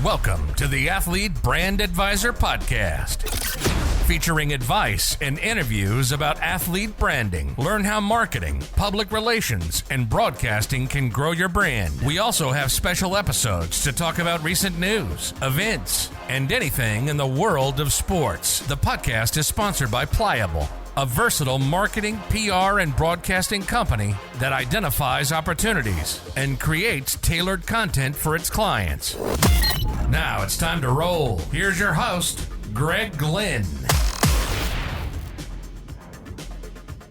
Welcome to the Athlete Brand Advisor Podcast, featuring advice and interviews about athlete branding. Learn how marketing, public relations, and broadcasting can grow your brand. We also have special episodes to talk about recent news, events, and anything in the world of sports. The podcast is sponsored by Pliable, a versatile marketing, PR, and broadcasting company that identifies opportunities and creates tailored content for its clients. Now it's time to roll. Here's your host, Greg Glenn.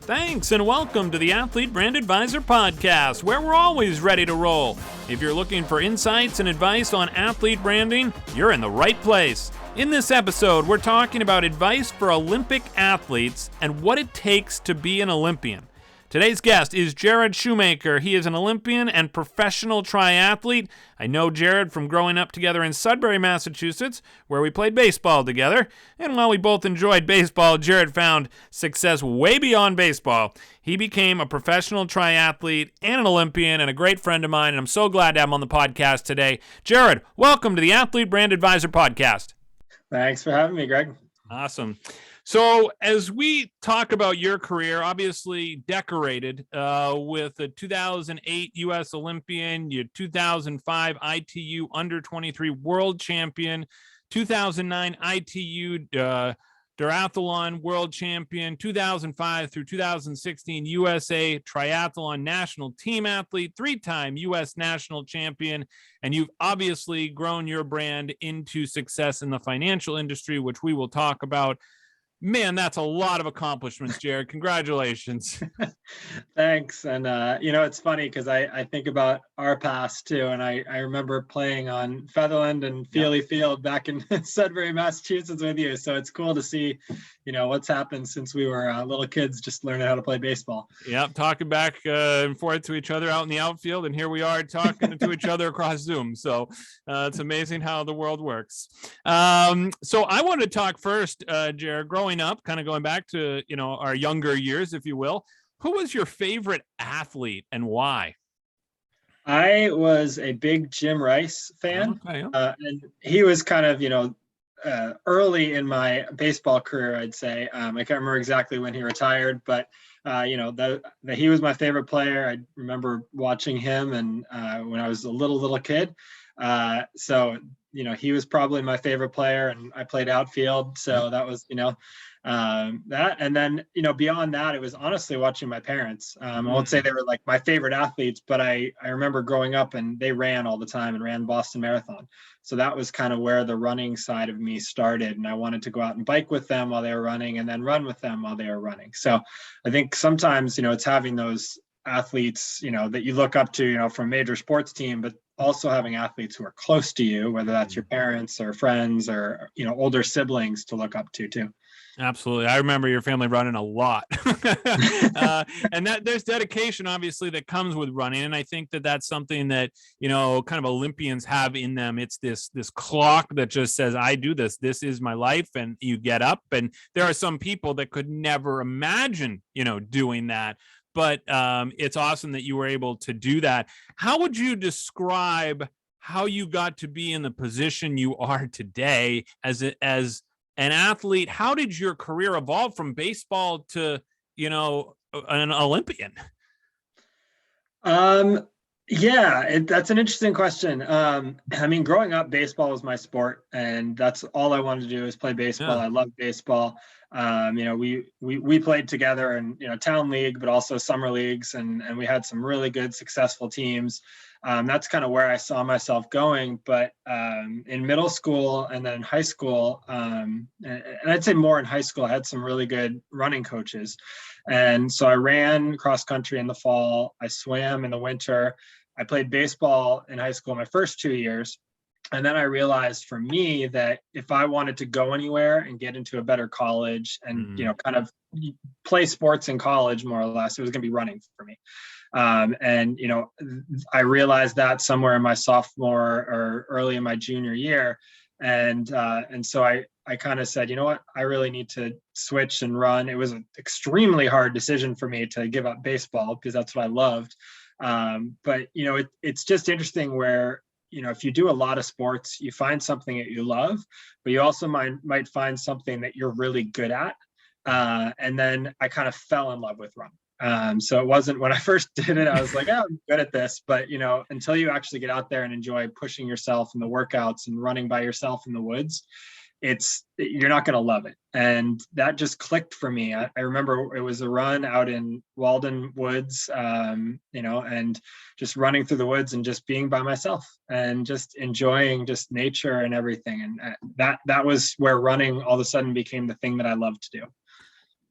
Thanks and welcome to the Athlete Brand Advisor Podcast, where we're always ready to roll. If you're looking for insights and advice on athlete branding, you're in the right place. In this episode, we're talking about advice for Olympic athletes and what it takes to be an Olympian. Today's guest is Jarrod Shoemaker. He is an Olympian and professional triathlete. I know Jarrod from growing up together in Sudbury, Massachusetts, where we played baseball together. And while we both enjoyed baseball, Jarrod found success way beyond baseball. He became a professional triathlete and an Olympian and a great friend of mine, and I'm so glad to have him on the podcast today. Jarrod, welcome to the Athlete Brand Advisor Podcast. Thanks for having me, Greg. Awesome. So as we talk about your career, obviously decorated with the 2008 US Olympian, your 2005 ITU Under-23 World Champion, 2009 ITU Duathlon World Champion, 2005 through 2016 USA Triathlon National Team Athlete, three-time U.S. National Champion, and you've obviously grown your brand into success in the financial industry, which we will talk about. Man, that's a lot of accomplishments, Jarrod. Congratulations. Thanks. And, it's funny because I think about our past too. And I remember playing on Featherland and Feely Field back in Sudbury, Massachusetts with you. So it's cool to see, what's happened since we were little kids just learning how to play baseball. Yep. Talking back and forth to each other out in the outfield. And here we are talking to each other across Zoom. So it's amazing how the world works. So I want to talk first, Jarrod, growing up, kind of going back to, our younger years, if you will, who was your favorite athlete and why? I was a big Jim Rice fan. Okay. And he was kind of, early in my baseball career, I'd say. I can't remember exactly when he retired, but, he was my favorite player. I remember watching him and when I was a little kid. So he was probably my favorite player, and I played outfield. So that was, that. And then, beyond that, it was honestly watching my parents. I won't say they were like my favorite athletes, but I remember growing up and they ran all the time and ran Boston Marathon. So that was kind of where the running side of me started. And I wanted to go out and bike with them while they were running and then run with them while they were running. So I think sometimes, it's having those athletes, that you look up to, from a major sports team, but also having athletes who are close to you, whether that's your parents or friends or, older siblings to look up to too. Absolutely. I remember your family running a lot. And that there's dedication, obviously, that comes with running. And I think that that's something that, kind of Olympians have in them. It's this clock that just says, I do this. This is my life. And you get up. And there are some people that could never imagine, doing that. But it's awesome that you were able to do that. How would you describe how you got to be in the position you are today as an athlete? How did your career evolve from baseball to, an Olympian? That's an interesting question. Growing up, baseball was my sport, and that's all I wanted to do is play baseball. Yeah. I love baseball. We played together in, town league, but also summer leagues, and we had some really good, successful teams. That's kind of where I saw myself going. But in middle school and then in high school, and I'd say more in high school, I had some really good running coaches. And so I ran cross country in the fall. I swam in the winter. I played baseball in high school my first 2 years. And then I realized for me that if I wanted to go anywhere and get into a better college and, kind of play sports in college, more or less, it was going to be running for me. I realized that somewhere in my sophomore or early in my junior year. And so I kind of said, you know what, I really need to switch and run. It was an extremely hard decision for me to give up baseball because that's what I loved. But, it's just interesting where if you do a lot of sports, you find something that you love, but you also might find something that you're really good at. And then I kind of fell in love with running. So it wasn't when I first did it, I was like, oh, I'm good at this. But, until you actually get out there and enjoy pushing yourself in the workouts and running by yourself in the woods, you're not going to love it. And that just clicked for me. I remember it was a run out in Walden Woods, and just running through the woods and just being by myself and just enjoying just nature and everything. And that was where running all of a sudden became the thing that I love to do.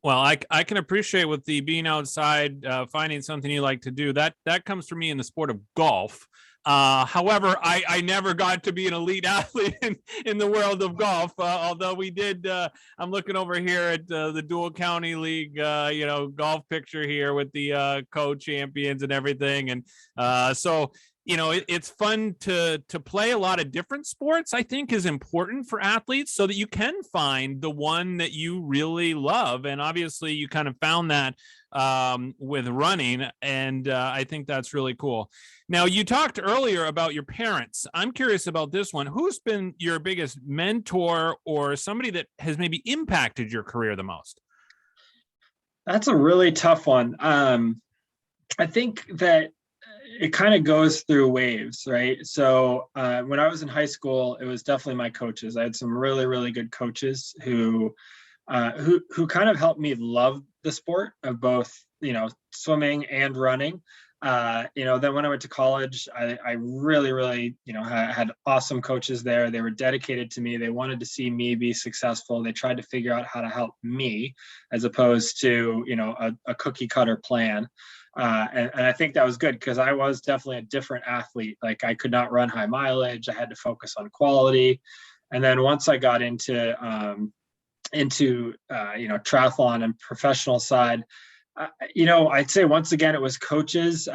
Well, I can appreciate with the being outside, finding something you like to do. That comes from me in the sport of golf. However, I never got to be an elite athlete in the world of golf, although we did. I'm looking over here at the Dual County League, golf picture here with the co-champions and everything. And so, it's fun to play a lot of different sports, I think is important for athletes so that you can find the one that you really love. And obviously you kind of found that with running. And I think that's really cool. Now, you talked earlier about your parents. I'm curious about this one. Who's been your biggest mentor or somebody that has maybe impacted your career the most? That's a really tough one. I think that it kind of goes through waves, right? So when I was in high school, it was definitely my coaches. I had some really, really good coaches who kind of helped me love the sport of both, swimming and running. Then when I went to college, I really, really, had awesome coaches there. They were dedicated to me. They wanted to see me be successful. They tried to figure out how to help me as opposed to, a cookie cutter plan. And I think that was good because I was definitely a different athlete. Like I could not run high mileage. I had to focus on quality. And then once I got into triathlon and professional side, I'd say once again, it was coaches.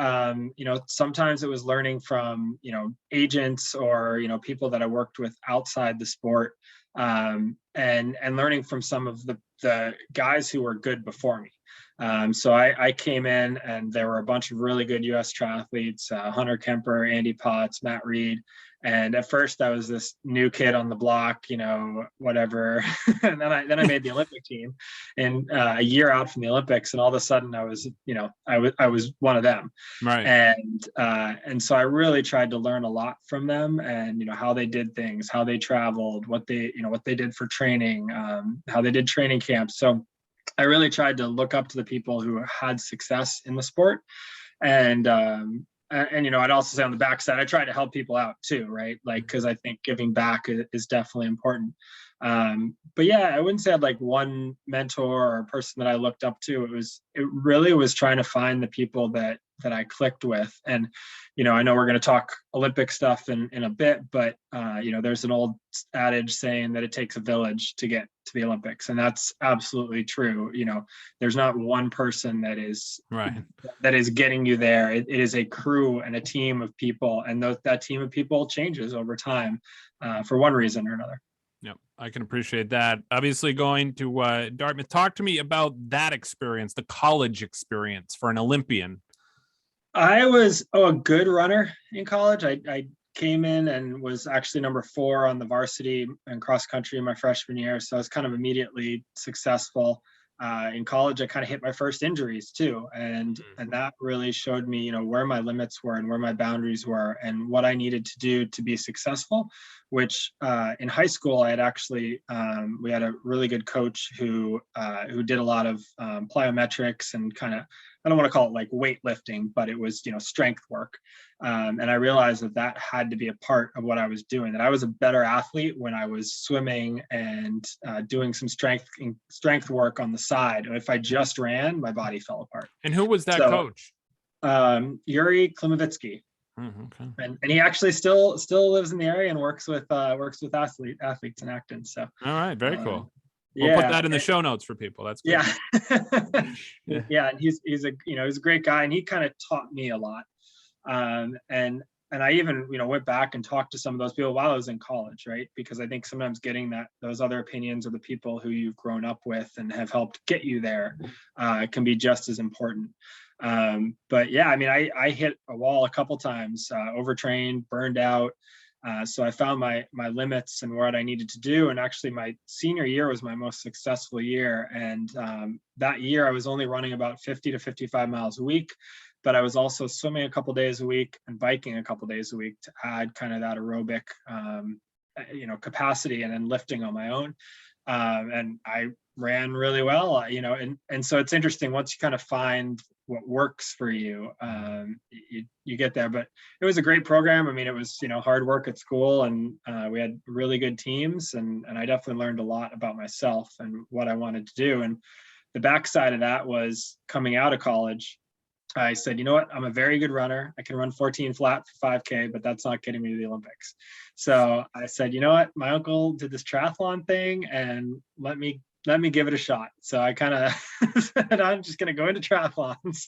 Sometimes it was learning from, agents or, people that I worked with outside the sport, and learning from some of the guys who were good before me. So I came in and there were a bunch of really good US triathletes, Hunter Kemper, Andy Potts, Matt Reed. And at first I was this new kid on the block, whatever. And then I made the Olympic team and a year out from the Olympics. And all of a sudden I was, I was one of them. Right. And so I really tried to learn a lot from them and, how they did things, how they traveled, what they did for training, how they did training camps. So I really tried to look up to the people who had success in the sport. And I'd also say on the backside, I tried to help people out too, right? Like, cause I think giving back is definitely important. But yeah, I wouldn't say I had like one mentor or person that I looked up to. It really was trying to find the people that I clicked with. And, I know we're going to talk Olympic stuff in a bit, but there's an old adage saying that it takes a village to get to the Olympics. And that's absolutely true. There's not one person that is right, that is getting you there. It is a crew and a team of people. And that team of people changes over time for one reason or another. Yep, I can appreciate that. Obviously, going to Dartmouth, talk to me about that experience, the college experience for an Olympian. I was a good runner in college. I came in and was actually number 4 on the varsity and cross country in my freshman year. So I was kind of immediately successful. In college, I kind of hit my first injuries too. And that really showed me, where my limits were and where my boundaries were and what I needed to do to be successful, which in high school, I had actually, we had a really good coach who did a lot of plyometrics and kind of, I don't want to call it like weightlifting, but it was, strength work. And I realized that had to be a part of what I was doing, that I was a better athlete when I was swimming and doing some strength work on the side. And if I just ran, my body fell apart. And who was that coach? Yuri Klimovitsky. Okay. And he actually still lives in the area and works with athletes in Acton. So all right, very cool. We'll put that in the show notes for people. That's good. Yeah. Yeah. And he's a great guy, and he kind of taught me a lot. And I even, went back and talked to some of those people while I was in college, right? Because I think sometimes getting those other opinions of the people who you've grown up with and have helped get you there can be just as important. But yeah, I mean, I hit a wall a couple times, overtrained, burned out. So I found my limits and what I needed to do. And actually my senior year was my most successful year. And that year I was only running about 50 to 55 miles a week, but I was also swimming a couple days a week and biking a couple days a week to add kind of that aerobic, capacity, and then lifting on my own. And I ran really well, and so it's interesting once you kind of find what works for you, you get there. But it was a great program. I mean, it was, hard work at school, and we had really good teams, and I definitely learned a lot about myself and what I wanted to do. And the backside of that was coming out of college. I said, you know what, I'm a very good runner. I can run 14 flat for 5K, but that's not getting me to the Olympics. So I said, you know what, my uncle did this triathlon thing, and let me give it a shot. So I kind of said, I'm just going to go into triathlons.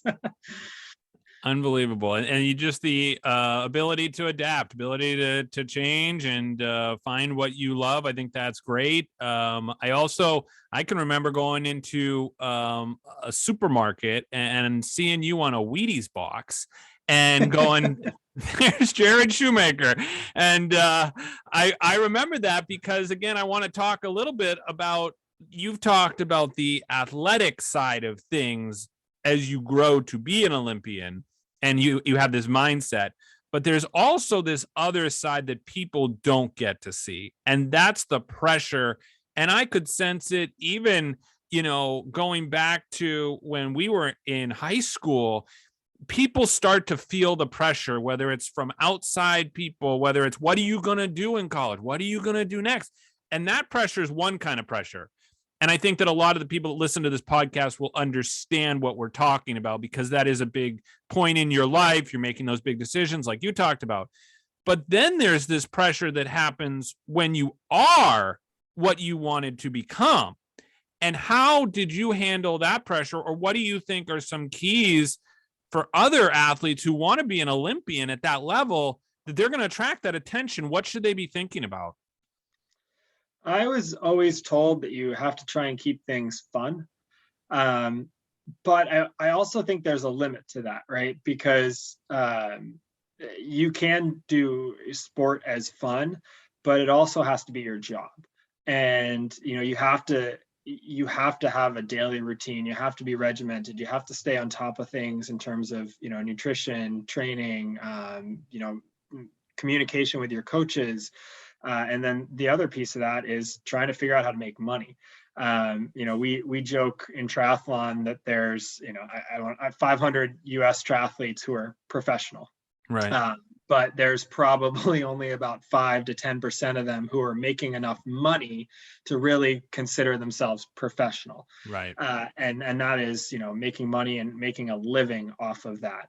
Unbelievable. And you just the ability to adapt, ability to change and find what you love. I think that's great. I can remember going into a supermarket and seeing you on a Wheaties box and going, there's Jarrod Shoemaker. And I remember that because, again, I want to talk a little bit about, you've talked about the athletic side of things as you grow to be an Olympian, and you have this mindset, but there's also this other side that people don't get to see. And that's the pressure. And I could sense it even, going back to when we were in high school, people start to feel the pressure, whether it's from outside people, whether it's, what are you going to do in college? What are you going to do next? And that pressure is one kind of pressure. And I think that a lot of the people that listen to this podcast will understand what we're talking about, because that is a big point in your life. You're making those big decisions like you talked about. But then there's this pressure that happens when you are what you wanted to become. And how did you handle that pressure? Or what do you think are some keys for other athletes who want to be an Olympian at that level, that they're going to attract that attention? What should they be thinking about? I was always told that you have to try and keep things fun. But I also think there's a limit to that, right? Because you can do sport as fun, but it also has to be your job. And, you have to have a daily routine. You have to be regimented. You have to stay on top of things in terms of, nutrition, training, communication with your coaches. And then the other piece of that is trying to figure out how to make money. We joke in triathlon that there's, 500 US triathletes who are professional. Right. But there's probably only about 5 to 10% of them who are making enough money to really consider themselves professional. Right. And that is, making money and making a living off of that.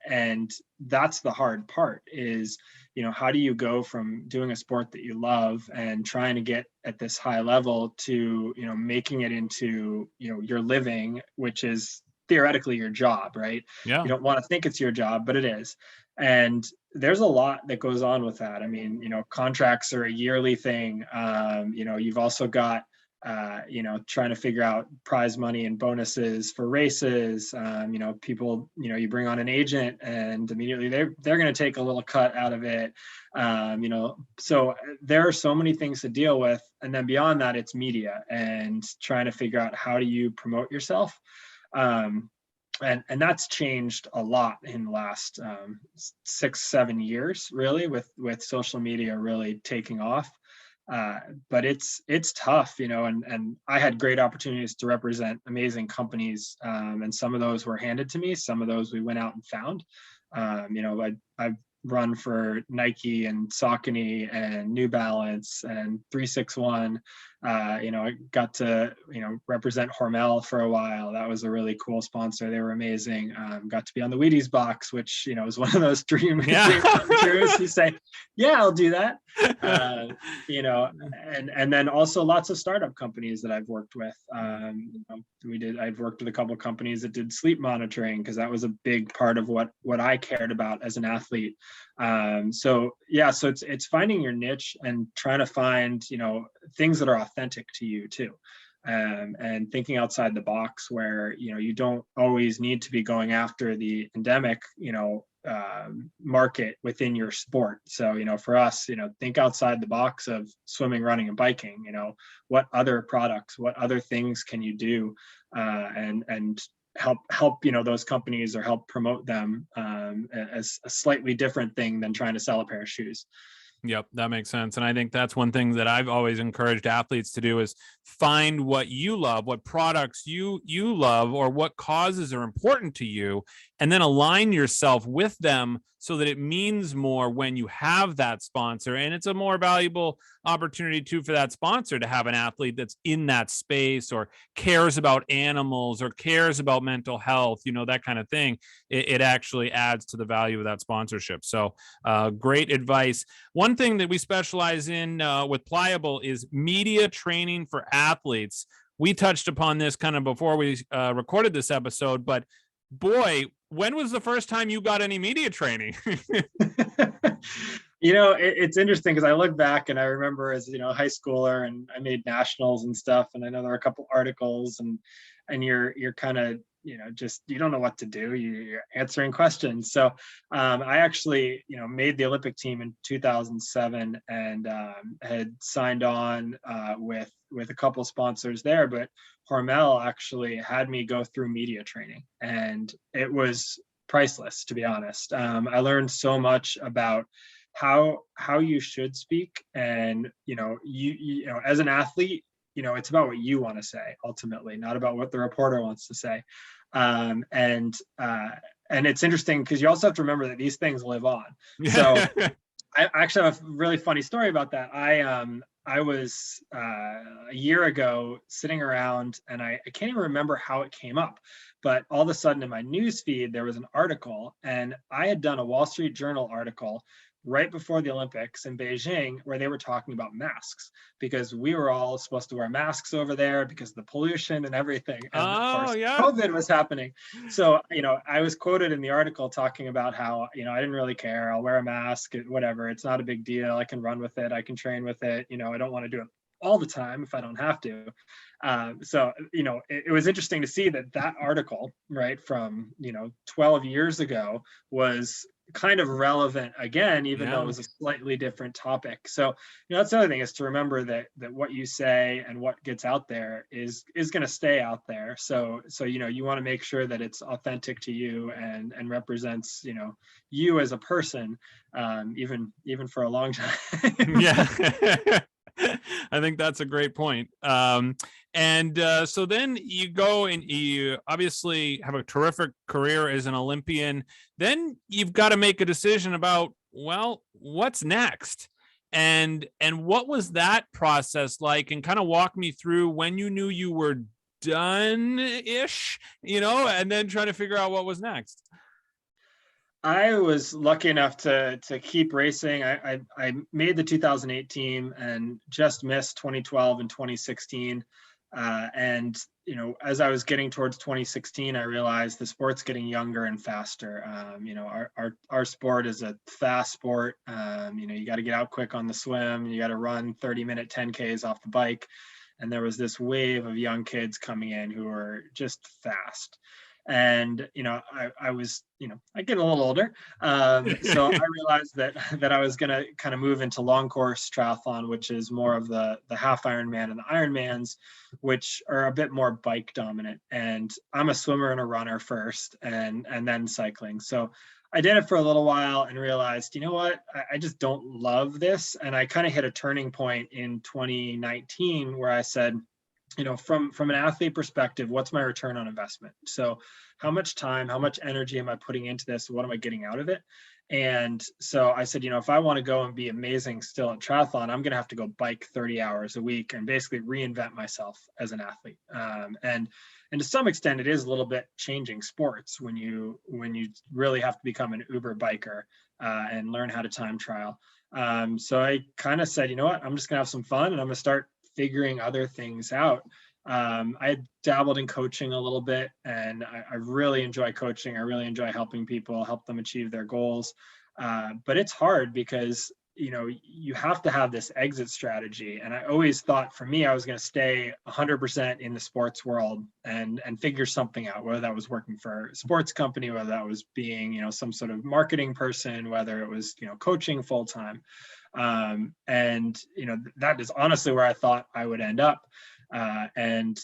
And that's the hard part is, how do you go from doing a sport that you love and trying to get at this high level to, making it into, your living, which is theoretically your job, right? Yeah. You don't want to think it's your job, but it is. And there's a lot that goes on with that. I mean, contracts are a yearly thing. You've also got, trying to figure out prize money and bonuses for races. People, you bring on an agent and immediately they're going to take a little cut out of it. So there are so many things to deal with. And then beyond that, it's media and trying to figure out how do you promote yourself. And that's changed a lot in the last 6-7 years, really, with social media really taking off. But it's tough, and I had great opportunities to represent amazing companies. And some of those were handed to me. Some of those we went out and found. I've run for Nike and Saucony and New Balance and 361. I got to, represent Hormel for a while. That was a really cool sponsor. They were amazing. Got to be on the Wheaties box, which, was one of those dream come trues. You say, yeah, I'll do that. And then also lots of startup companies that I've worked with. I've worked with a couple of companies that did sleep monitoring because that was a big part of what I cared about as an athlete. So it's finding your niche and trying to find, things that are authentic to you too. and thinking outside the box where, you don't always need to be going after the endemic, market within your sport. So, for us, think outside the box of swimming, running, and biking. What other products, what other things can you do, and help those companies, or help promote them as a slightly different thing than trying to sell a pair of shoes. Yep, that makes sense. And I think that's one thing that I've always encouraged athletes to do is find what you love, what products you love, or what causes are important to you, and then align yourself with them so that it means more when you have that sponsor. And it's a more valuable opportunity too for that sponsor to have an athlete that's in that space, or cares about animals, or cares about mental health, that kind of thing. It actually adds to the value of that sponsorship. So great advice. One thing that we specialize in with Pliable is media training for athletes. We touched upon this kind of before we recorded this episode, but boy, when was the first time you got any media training? It's interesting because I look back and I remember as, a high schooler, and I made nationals and stuff. And I know there are a couple articles, and you're kind of, just, you don't know what to do. You're answering questions. So I actually, made the Olympic team in 2007 and had signed on with a couple sponsors there. But Hormel actually had me go through media training, and it was priceless, to be honest. I learned so much about how you should speak, and you as an athlete, it's about what you want to say ultimately, not about what the reporter wants to say. And it's interesting because you also have to remember that these things live on. So I actually have a really funny story about that. I was a year ago sitting around, and I can't even remember how it came up, but all of a sudden in my news feed, there was an article, and I had done a Wall Street Journal article right before the Olympics in Beijing, where they were talking about masks, because we were all supposed to wear masks over there because of the pollution and everything. And of course, COVID was happening. So, I was quoted in the article talking about how, I didn't really care. I'll wear a mask, whatever. It's not a big deal. I can run with it. I can train with it. I don't want to do it all the time if I don't have to. So, it was interesting to see that article, right, from, 12 years ago was kind of relevant again, even though it was a slightly different topic. So, that's the other thing, is to remember that what you say and what gets out there is going to stay out there. So, you want to make sure that it's authentic to you and represents, you as a person, even for a long time. Yeah. I think that's a great point. So then you go and you obviously have a terrific career as an Olympian. Then you've got to make a decision about, well, what's next? And what was that process like? And kind of walk me through when you knew you were done-ish, and then trying to figure out what was next. I was lucky enough to keep racing. I made the 2008 team and just missed 2012 and 2016. And as I was getting towards 2016, I realized the sport's getting younger and faster. Our sport is a fast sport. You got to get out quick on the swim. You got to run 30-minute 10Ks off the bike. And there was this wave of young kids coming in who were just fast. And, I was, I get a little older. So I realized that I was going to kind of move into long course triathlon, which is more of the half Ironman and the Ironmans, which are a bit more bike dominant. And I'm a swimmer and a runner first, and then cycling. So I did it for a little while and realized, you know what, I just don't love this. And I kind of hit a turning point in 2019 where I said, from an athlete perspective, what's my return on investment? So how much time, how much energy am I putting into this? What am I getting out of it? And so I said, if I want to go and be amazing still at triathlon, I'm going to have to go bike 30 hours a week and basically reinvent myself as an athlete. And to some extent, it is a little bit changing sports when you really have to become an Uber biker and learn how to time trial. So I kind of said, you know what, I'm just going to have some fun, and I'm going to start figuring other things out. I dabbled in coaching a little bit, and I really enjoy coaching. I really enjoy helping people, help them achieve their goals. But it's hard because you have to have this exit strategy. And I always thought, for me, I was going to stay 100% in the sports world and figure something out, whether that was working for a sports company, whether that was being, some sort of marketing person, whether it was, coaching full time. And that is honestly where I thought I would end up. And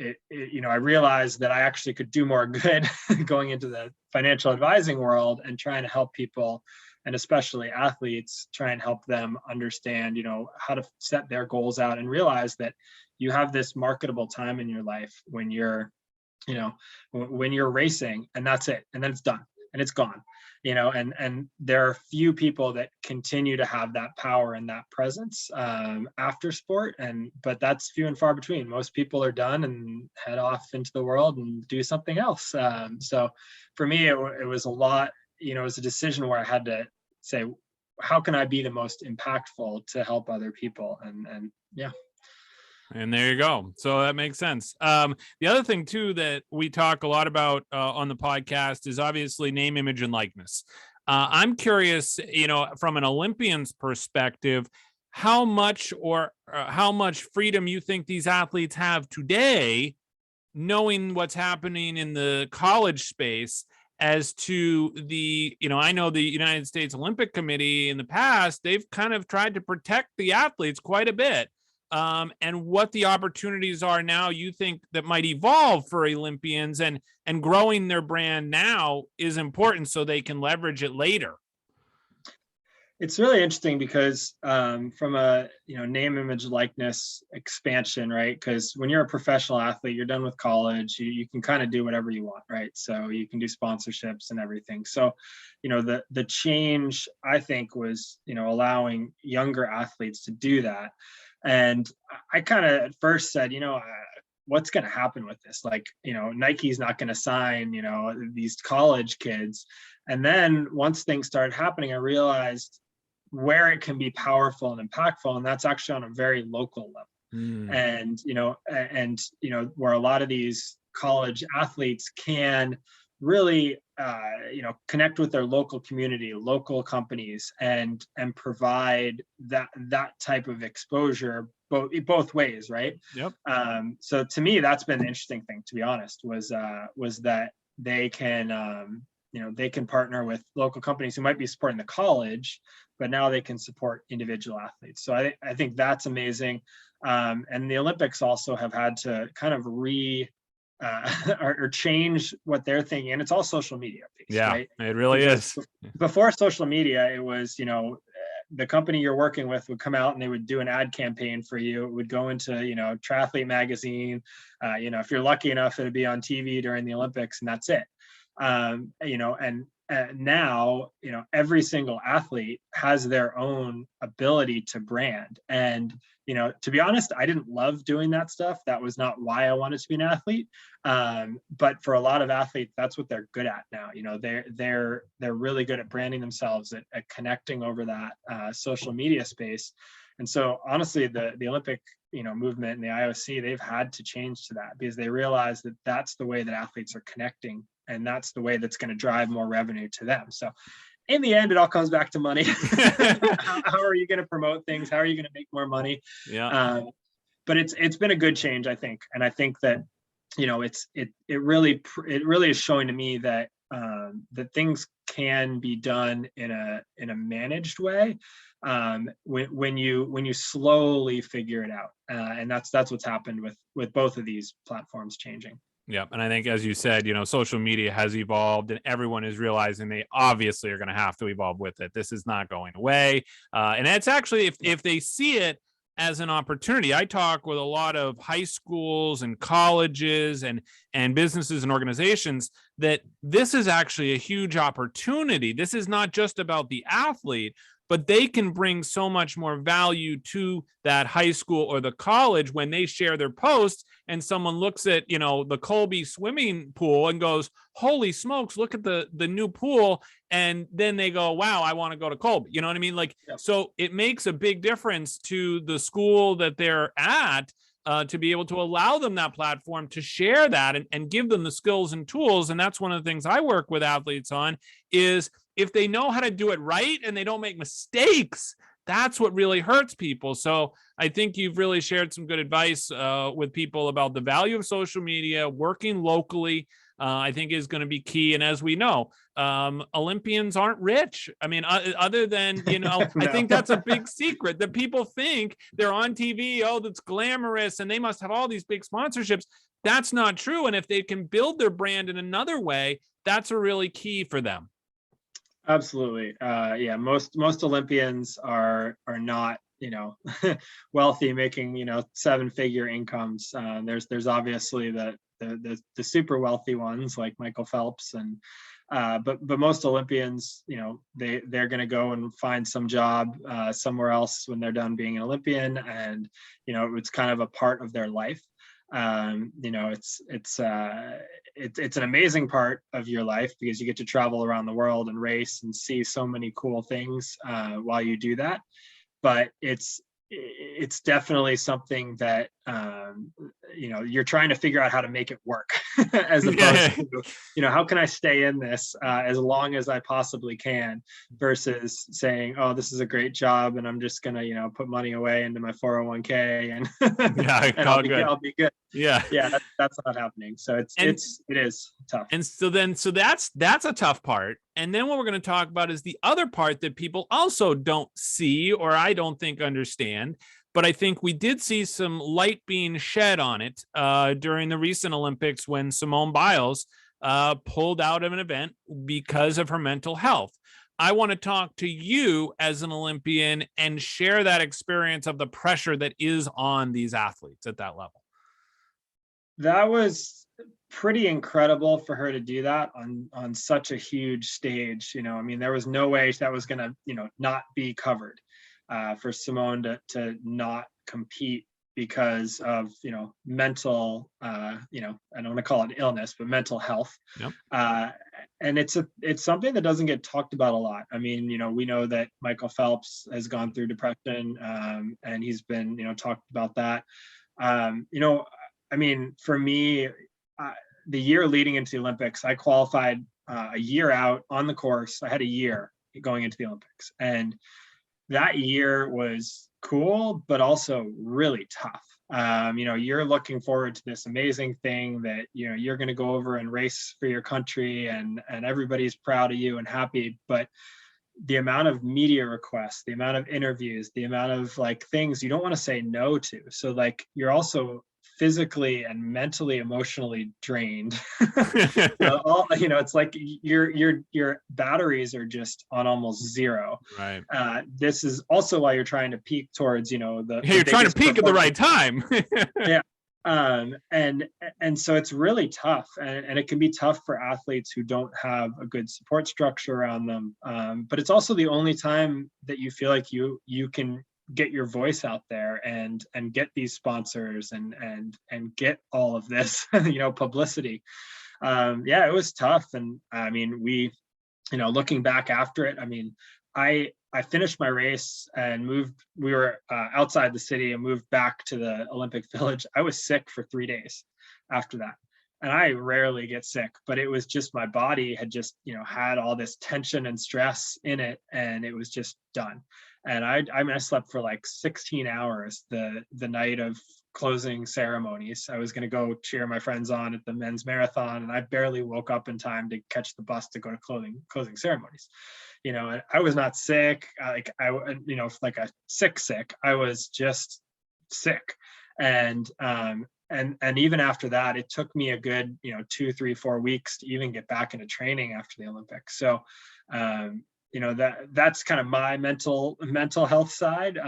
I realized that I actually could do more good going into the financial advising world and trying to help people, and especially athletes, try and help them understand, how to set their goals out and realize that you have this marketable time in your life when you're, when you're racing, and that's it. And then it's done and it's gone, and there are few people that continue to have that power and that presence after sport. But that's few and far between. Most people are done and head off into the world and do something else. So for me, it was a lot, it was a decision where I had to say, how can I be the most impactful to help other people? And yeah. And there you go. So that makes sense. The other thing too that we talk a lot about on the podcast is obviously name, image, and likeness. I'm curious, from an Olympian's perspective, how much freedom you think these athletes have today, knowing what's happening in the college space, as to the, I know the United States Olympic Committee in the past, they've kind of tried to protect the athletes quite a bit. And what the opportunities are now, you think, that might evolve for Olympians, and growing their brand now is important so they can leverage it later. It's really interesting because from a name, image, likeness expansion, right? Because when you're a professional athlete, you're done with college, you can kind of do whatever you want, right? So you can do sponsorships and everything. So the change, I think, was allowing younger athletes to do that. And I kind of at first said, what's going to happen with this? Like, Nike's not going to sign, these college kids. And then once things started happening, I realized where it can be powerful and impactful. And that's actually on a very local level. And, where a lot of these college athletes can really, connect with their local community, local companies, and provide that type of exposure both ways, right? Yep. So to me, that's been the interesting thing, to be honest, was that they can, they can partner with local companies who might be supporting the college, but now they can support individual athletes. So I think that's amazing. And the Olympics also have had to kind of or change what they're thinking, and it's all social media based, right? It really is. Before social media, it was the company you're working with would come out and they would do an ad campaign for you. It would go into Triathlete magazine. If you're lucky enough, it'd be on TV during the Olympics, and that's it. And now every single athlete has their own ability to brand. And to be honest, I didn't love doing that stuff. That was not why I wanted to be an athlete. But for a lot of athletes, that's what they're good at now. They're really good at branding themselves, at connecting over that social media space. And so honestly, the Olympic movement and the IOC, they've had to change to that, because they realize that that's the way that athletes are connecting, and that's the way that's going to drive more revenue to them. So in the end, it all comes back to money. How are you going to promote things? How are you going to make more money? Yeah. But it's been a good change, I think. And I think that, it really is showing to me that that things can be done in a managed way, when you slowly figure it out. And that's what's happened with both of these platforms changing. Yeah. And I think, as you said, social media has evolved, and everyone is realizing they obviously are going to have to evolve with it. This is not going away. And it's actually, if they see it as an opportunity, I talk with a lot of high schools and colleges and businesses and organizations that this is actually a huge opportunity. This is not just about the athlete, but they can bring so much more value to that high school or the college when they share their posts, and someone looks at, the Colby swimming pool and goes, holy smokes, look at the new pool. And then they go, wow, I want to go to Colby. You know what I mean? Yep. So it makes a big difference to the school that they're at, to be able to allow them that platform to share that and give them the skills and tools. And that's one of the things I work with athletes on, is if they know how to do it right and they don't make mistakes, that's what really hurts people. So I think you've really shared some good advice with people about the value of social media, working locally. I think is going to be key. And as we know, Olympians aren't rich. I mean, other than, No. I think that's a big secret that people think they're on TV. Oh, that's glamorous. And they must have all these big sponsorships. That's not true. And if they can build their brand in another way, that's a really key for them. Absolutely. Yeah. Most Olympians are not, wealthy, making, 7-figure incomes. There's obviously the super wealthy ones like Michael Phelps, and but most Olympians, they're going to go and find some job somewhere else when they're done being an Olympian, and it's kind of a part of their life. It's an amazing part of your life because you get to travel around the world and race and see so many cool things while you do that. But it's definitely something that you're trying to figure out how to make it work as opposed to how can I stay in this as long as I possibly can, versus saying, oh, this is a great job and I'm just gonna put money away into my 401k and and I'll be good. That's not happening. So it is tough. And so that's a tough part. And then what we're going to talk about is the other part that people also don't see, or I don't think understand, but I think we did see some light being shed on it during the recent Olympics when Simone Biles pulled out of an event because of her mental health. I want to talk to you as an Olympian and share that experience of the pressure that is on these athletes at that level. That was pretty incredible for her to do that on such a huge stage. There was no way that was going to, not be covered for Simone to not compete because of, mental, I don't want to call it illness, but mental health. Yep. And it's something that doesn't get talked about a lot. We know that Michael Phelps has gone through depression and he's been, talked about that. For me, the year leading into the Olympics, I qualified a year out on the course. I had a year going into the Olympics, and that year was cool, but also really tough. You're looking forward to this amazing thing that, you're going to go over and race for your country and everybody's proud of you and happy. But the amount of media requests, the amount of interviews, the amount of things you don't want to say no to. So you're also physically and mentally, emotionally drained. It's like your batteries are just on almost zero. Right. This is also why you're trying to peak towards, you're trying to peak at the right time. Yeah. And so it's really tough, and it can be tough for athletes who don't have a good support structure around them. But it's also the only time that you feel like you can get your voice out there and get these sponsors and get all of this, publicity. It was tough. And we, looking back after it, I finished my race and moved. We were outside the city and moved back to the Olympic Village. I was sick for 3 days after that. And I rarely get sick, but it was just my body had just, had all this tension and stress in it, and it was just done. And I slept for 16 hours the night of closing ceremonies. I was going to go cheer my friends on at the men's marathon, and I barely woke up in time to catch the bus to go to closing ceremonies. And I was not sick, like a sick. I was just sick. And even after that, it took me a good, 2, 3, 4 weeks to even get back into training after the Olympics. So, that's kind of my mental health side,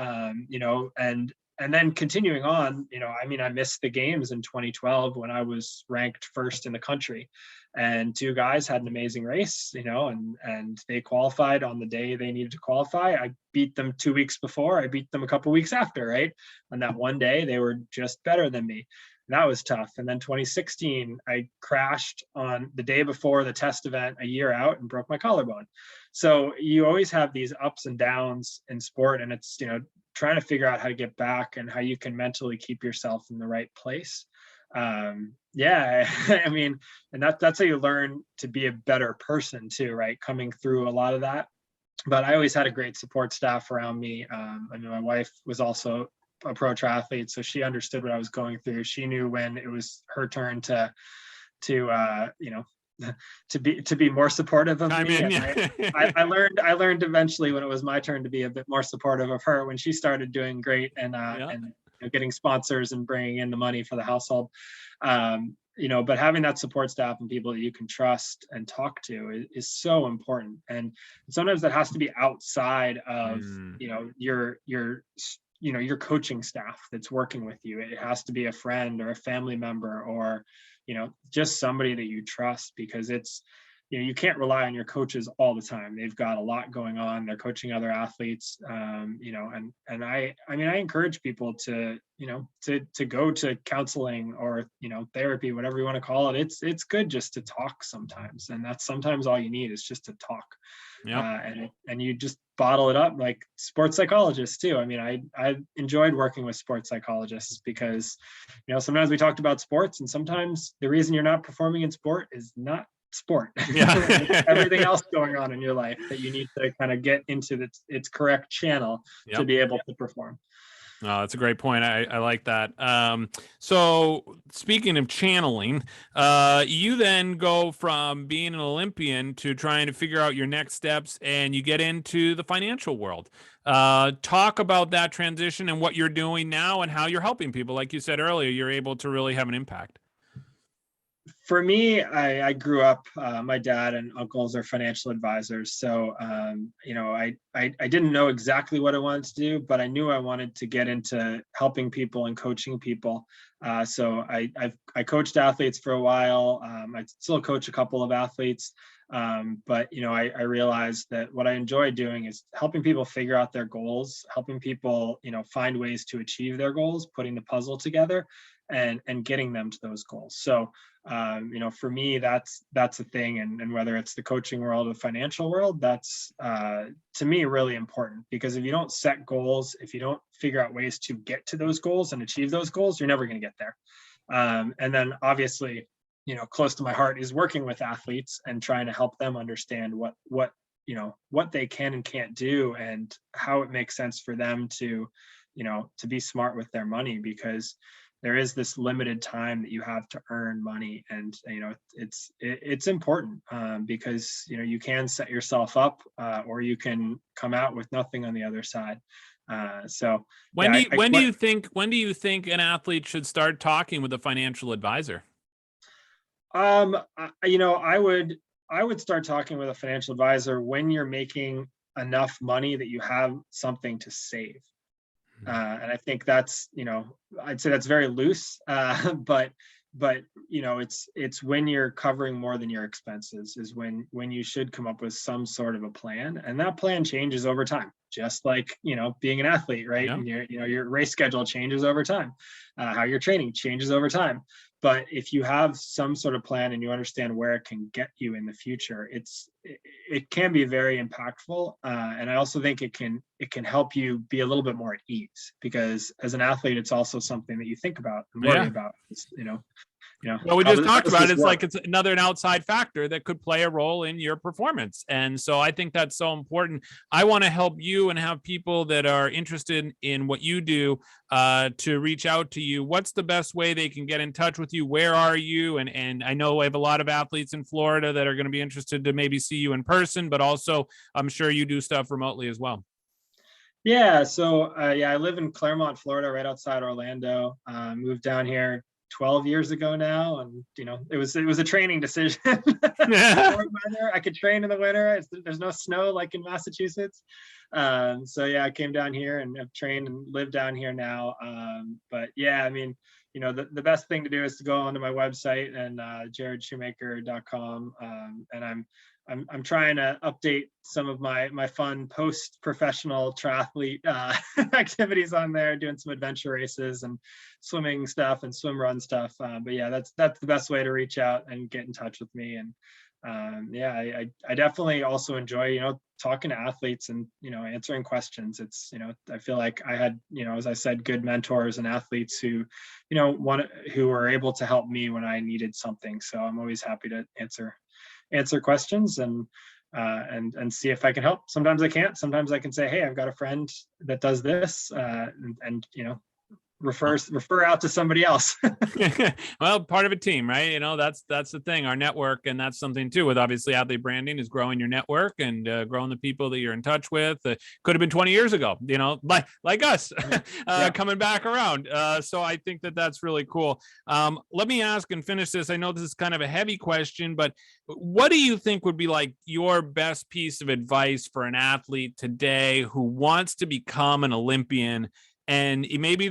and then continuing on, I missed the games in 2012 when I was ranked first in the country, and 2 guys had an amazing race, and they qualified on the day they needed to qualify. I beat them 2 weeks before. I beat them a couple weeks after, right? On that one day, they were just better than me. That was tough. And then 2016, I crashed on the day before the test event a year out and broke my collarbone. So you always have these ups and downs in sport, and it's, trying to figure out how to get back and how you can mentally keep yourself in the right place. Yeah, I mean, and that's how you learn to be a better person too, right? Coming through a lot of that. But I always had a great support staff around me. I mean, my wife was also a pro triathlete, so she understood what I was going through. She knew when it was her turn to you know, to be more supportive of me. And I learned eventually when it was my turn to be a bit more supportive of her when she started doing great and getting sponsors and bringing in the money for the household. But having that support staff and people that you can trust and talk to is so important. And sometimes that has to be outside of your coaching staff that's working with you. It has to be a friend or a family member or just somebody that you trust, because it's you can't rely on your coaches all the time. They've got a lot going on. They're coaching other athletes, and I encourage people to go to counseling or therapy, whatever you want to call it. It's good just to talk sometimes, and that's sometimes all you need is just to talk. And you just bottle it up, like sports psychologists too. I mean, I enjoyed working with sports psychologists because sometimes we talked about sports, and sometimes the reason you're not performing in sport is not sport. Everything else going on in your life that you need to kind of get into its correct channel to be able to perform. Oh, that's a great point. I like that. So speaking of channeling, you then go from being an Olympian to trying to figure out your next steps, and you get into the financial world. Talk about that transition and what you're doing now and how you're helping people. Like you said earlier, you're able to really have an impact. For me, I grew up, my dad and uncles are financial advisors. So, I didn't know exactly what I wanted to do, but I knew I wanted to get into helping people and coaching people. So I coached athletes for a while. I still coach a couple of athletes. But I realized that what I enjoy doing is helping people figure out their goals, helping people, find ways to achieve their goals, putting the puzzle together and getting them to those goals. So, for me, that's a thing. And whether it's the coaching world or the financial world, that's, to me, really important, because if you don't set goals, if you don't figure out ways to get to those goals and achieve those goals, you're never going to get there. And then obviously, close to my heart is working with athletes and trying to help them understand what they can and can't do and how it makes sense for them to be smart with their money, because there is this limited time that you have to earn money. And, it's important, because, you can set yourself up, or you can come out with nothing on the other side. So when do you think an athlete should start talking with a financial advisor? I would start talking with a financial advisor when you're making enough money that you have something to save. And I think that's, I'd say that's very loose, but it's when you're covering more than your expenses is when you should come up with some sort of a plan, and that plan changes over time, just like, being an athlete, right? Yeah. And your race schedule changes over time, how your training changes over time. But if you have some sort of plan and you understand where it can get you in the future, it can be very impactful. And I also think it can help you be a little bit more at ease, because as an athlete, it's also something that you think about and worry about. Well, we just talked about it. It's like it's another outside factor that could play a role in your performance. And so I think that's so important. I want to help you and have people that are interested in what you do to reach out to you. What's the best way they can get in touch with you? Where are you? And I know I have a lot of athletes in Florida that are going to be interested to maybe see you in person, but also I'm sure you do stuff remotely as well. Yeah. So, I live in Claremont, Florida, right outside Orlando. Moved down here 12 years ago now, and it was a training decision. I could train in the winter. There's no snow like in Massachusetts, so I came down here and have trained and lived down here now. But I mean, the best thing to do is to go onto my website and jarrodshoemaker.com, and I'm trying to update some of my fun post-professional triathlete activities on there, doing some adventure races and swimming stuff and swim run stuff. But that's the best way to reach out and get in touch with me. And I definitely also enjoy, talking to athletes and, answering questions. It's, I feel like I had, as I said, good mentors and athletes who, who were able to help me when I needed something. So I'm always happy to answer questions and see if I can help. Sometimes I can't. Sometimes I can say, hey, I've got a friend that does this, and refer out to somebody else. Well, part of a team, right? That's the thing, our network. And that's something too with obviously athlete branding is growing your network and growing the people that you're in touch with. Could have been 20 years ago, like us coming back around. So I think that's really cool. Let me ask and finish this. I know this is kind of a heavy question, but what do you think would be like your best piece of advice for an athlete today who wants to become an Olympian? And maybe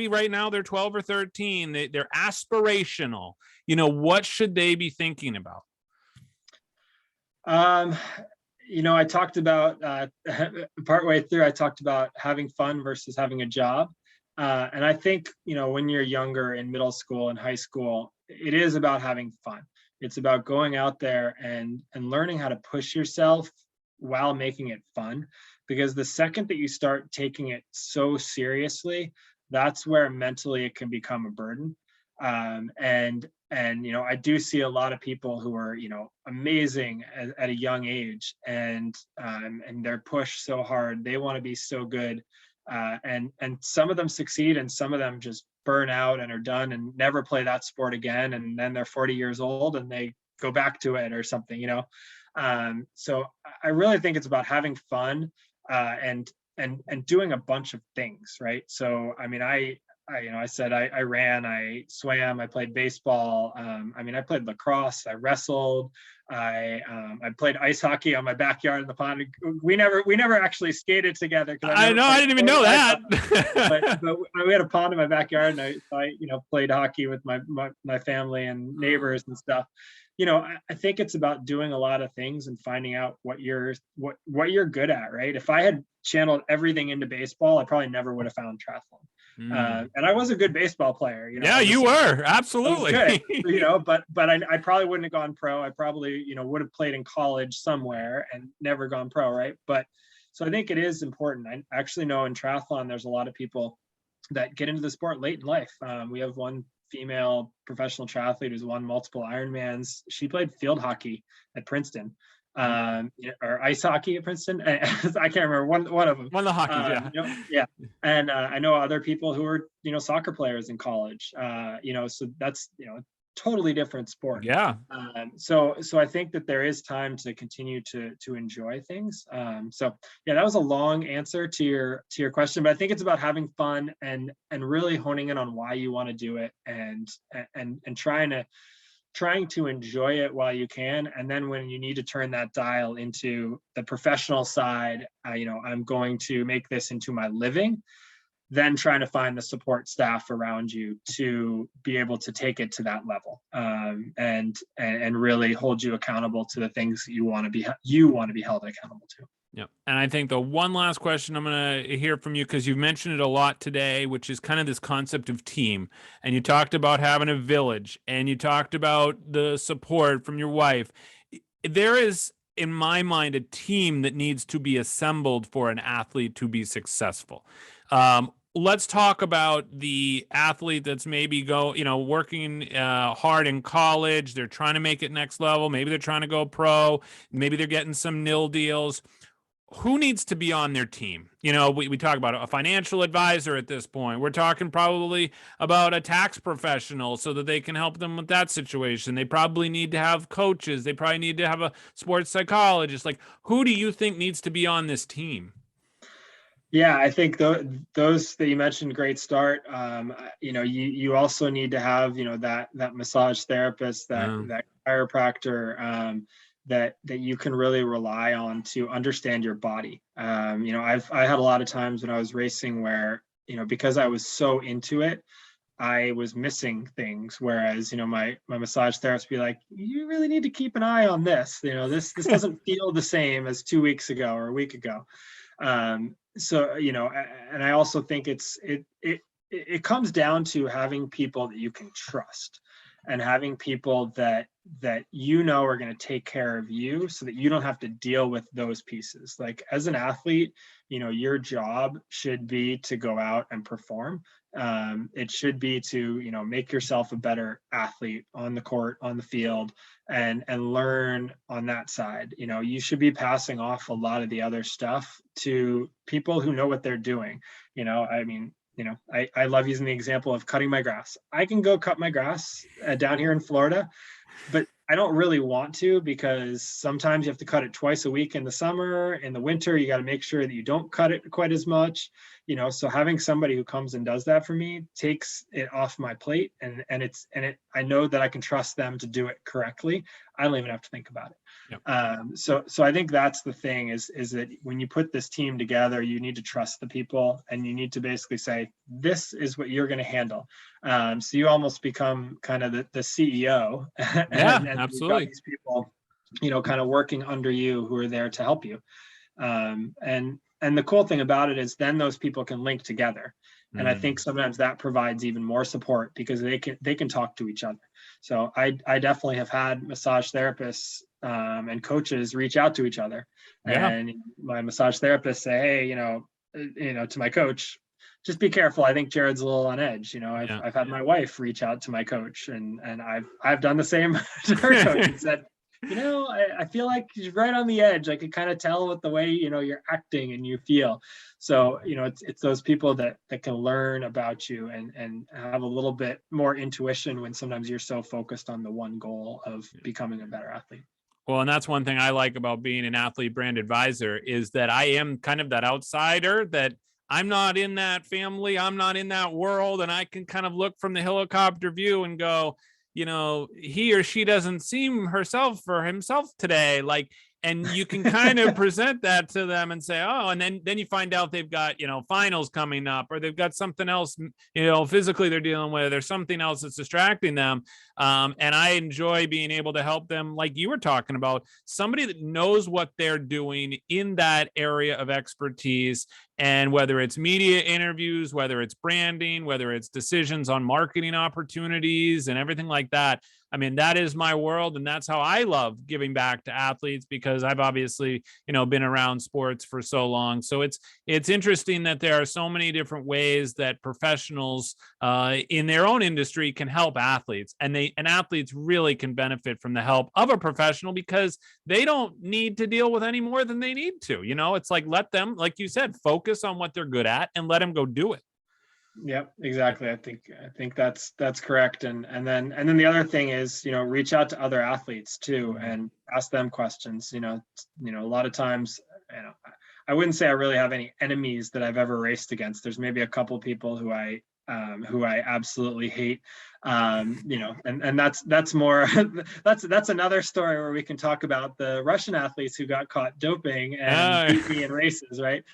right now they're 12 or 13. They're aspirational. What should they be thinking about? I talked about partway through, I talked about having fun versus having a job. And I think, when you're younger in middle school and high school, it is about having fun. It's about going out there and learning how to push yourself while making it fun. Because the second that you start taking it so seriously, that's where mentally it can become a burden. And I do see a lot of people who are, amazing at a young age and they're pushed so hard. They want to be so good. And some of them succeed and some of them just burn out and are done and never play that sport again. And then they're 40 years old and they go back to it or something, So I really think it's about having fun. And doing a bunch of things, right? So, I mean, I said I ran, I swam, I played baseball. I played lacrosse, I wrestled, I played ice hockey on my backyard in the pond. We never actually skated together. I didn't even know that. but we had a pond in my backyard, and I played hockey with my family and neighbors and stuff. I think it's about doing a lot of things and finding out what you're good at, right? If I had channeled everything into baseball, I probably never would have found triathlon. And I was a good baseball player. Yeah, you were absolutely. Good, but I probably wouldn't have gone pro. I probably would have played in college somewhere and never gone pro, right? But so I think it is important. I actually know in triathlon there's a lot of people that get into the sport late in life. We have one female professional triathlete who's won multiple Ironmans. She played field hockey at Princeton, or ice hockey at Princeton. I can't remember one of them. One of the hockeys, And I know other people who are soccer players in college. So that's totally different sport. Yeah. So I think that there is time to continue to enjoy things. So that was a long answer to your question, but I think it's about having fun and really honing in on why you want to do it and trying to enjoy it while you can. And then when you need to turn that dial into the professional side, I'm going to make this into my living, then trying to find the support staff around you to be able to take it to that level, and really hold you accountable to the things that you want to be held accountable to. Yeah. And I think the one last question I'm going to hear from you, because you've mentioned it a lot today, which is kind of this concept of team. And you talked about having a village and you talked about the support from your wife. There is, in my mind, a team that needs to be assembled for an athlete to be successful. Let's talk about the athlete that's maybe working hard in college. They're trying to make it next level. Maybe they're trying to go pro. Maybe they're getting some nil deals. Who needs to be on their team? We talk about a financial advisor at this point. We're talking probably about a tax professional so that they can help them with that situation. They probably need to have coaches. They probably need to have a sports psychologist. Like, who do you think needs to be on this team? Yeah, I think those that you mentioned, great start. You also need to have, that massage therapist, that chiropractor, that you can really rely on to understand your body. I had a lot of times when I was racing where, because I was so into it, I was missing things. Whereas, my massage therapist would be like, you really need to keep an eye on this. This doesn't feel the same as 2 weeks ago or a week ago. So, and I also think it comes down to having people that you can trust. and having people that you know are going to take care of you so that you don't have to deal with those pieces. Like as an athlete, you know, your job should be to go out and perform. It should be to, you know, make yourself a better athlete on the court, on the field, and learn on that side. You know, you should be passing off a lot of the other stuff to people who know what they're doing. You know, I mean, you know, I love using the example of cutting my grass. I can go cut my grass down here in Florida, but I don't really want to, because sometimes you have to cut it twice a week in the summer. In the winter, you got to make sure that you don't cut it quite as much, you know. So having somebody who comes and does that for me takes it off my plate, and I know that I can trust them to do it correctly. I don't even have to think about it. Yep. So I think that's the thing is that when you put this team together, you need to trust the people, and you need to basically say, this is what you're going to handle. So you almost become kind of the CEO. and Absolutely. These people, you know, kind of working under you who are there to help you. And the cool thing about it is then those people can link together. And I think sometimes that provides even more support because they can talk to each other. So I definitely have had massage therapists and coaches reach out to each other. Yeah. And my massage therapist say, hey, you know, to my coach, just be careful. I think Jarrod's a little on edge. You know, I've had my wife reach out to my coach, and I've done the same to her coach and said, you know, I feel like she's right on the edge. I could kind of tell with the way, you know, you're acting and you feel. So, you know, it's those people that can learn about you and have a little bit more intuition when sometimes you're so focused on the one goal of becoming a better athlete. Well, and that's one thing I like about being an athlete brand advisor is that I am kind of that outsider, that I'm not in that family, I'm not in that world, and I can kind of look from the helicopter view and go, you know, he or she doesn't seem herself or himself today. Like, and you can kind of present that to them and say, oh, and then you find out they've got, you know, finals coming up, or they've got something else, you know, physically they're dealing with, or something else that's distracting them. And I enjoy being able to help them, like you were talking about, somebody that knows what they're doing in that area of expertise. And whether it's media interviews, whether it's branding, whether it's decisions on marketing opportunities and everything like that. I mean, that is my world. And that's how I love giving back to athletes, because I've obviously, you know, been around sports for so long. So it's interesting that there are so many different ways that professionals in their own industry can help athletes, and athletes really can benefit from the help of a professional, because they don't need to deal with any more than they need to. You know, it's like, let them, like you said, focus on what they're good at and let them go do it. Yep, exactly. I think that's correct. And then the other thing is, you know, reach out to other athletes too and ask them questions. You know, a lot of times, you know, I wouldn't say I really have any enemies that I've ever raced against. There's maybe a couple people who I absolutely hate. You know, and that's more, that's another story where we can talk about the Russian athletes who got caught doping and beat me in races, right?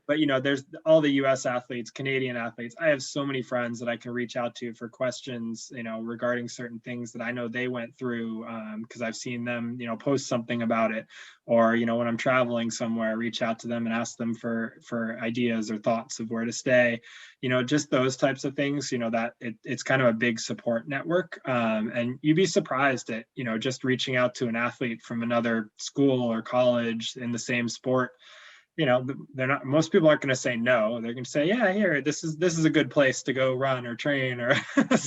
But you know, there's all the US athletes, Canadian athletes. I have so many friends that I can reach out to for questions, you know, regarding certain things that I know they went through, because I've seen them, you know, post something about it. Or, you know, when I'm traveling somewhere, reach out to them and ask them for ideas or thoughts of where to stay. You know, just those types of things, you know, that it's kind of a big support network. And you'd be surprised at, you know, just reaching out to an athlete from another school or college in the same sport. You know, most people aren't going to say no. They're going to say, yeah, here, this is a good place to go run or train or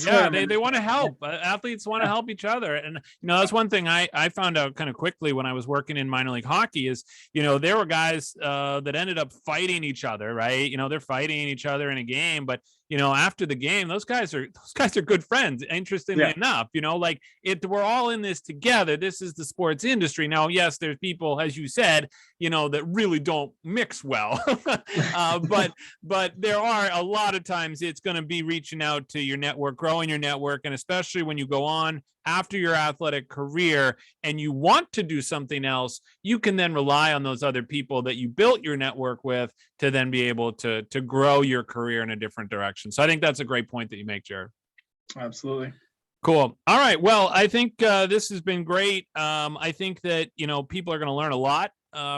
yeah, they want to help. Athletes want to help each other. And, you know, that's one thing I found out kind of quickly when I was working in minor league hockey is, you know, there were guys that ended up fighting each other, right? You know, they're fighting each other in a game, but you know, after the game, those guys are good friends. Interestingly enough, you know, like we're all in this together. This is the sports industry. Now, yes, there's people, as you said, you know, that really don't mix well, but there are a lot of times it's going to be reaching out to your network, growing your network, and especially when you go on after your athletic career and you want to do something else, you can then rely on those other people that you built your network with to then be able to grow your career in a different direction. So I think that's a great point that you make, Jarrod. Absolutely. Cool. All right. Well, I think this has been great. I think that, you know, people are going to learn a lot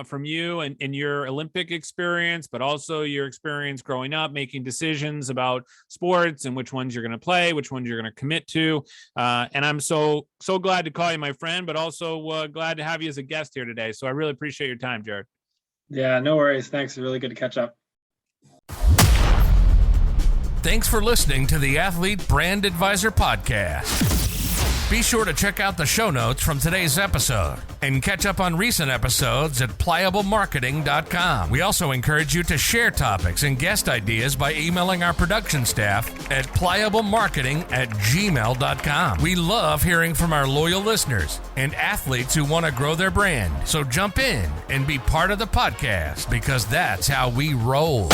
from you and your Olympic experience, but also your experience growing up, making decisions about sports and which ones you're going to play, which ones you're going to commit to. And I'm so glad to call you my friend, but also glad to have you as a guest here today. So I really appreciate your time, Jarrod. Yeah, no worries. Thanks. Really good to catch up. Thanks for listening to the Athlete Brand Advisor Podcast. Be sure to check out the show notes from today's episode and catch up on recent episodes at pliablemarketing.com. We also encourage you to share topics and guest ideas by emailing our production staff at pliablemarketing@gmail.com. We love hearing from our loyal listeners and athletes who want to grow their brand. So jump in and be part of the podcast, because that's how we roll.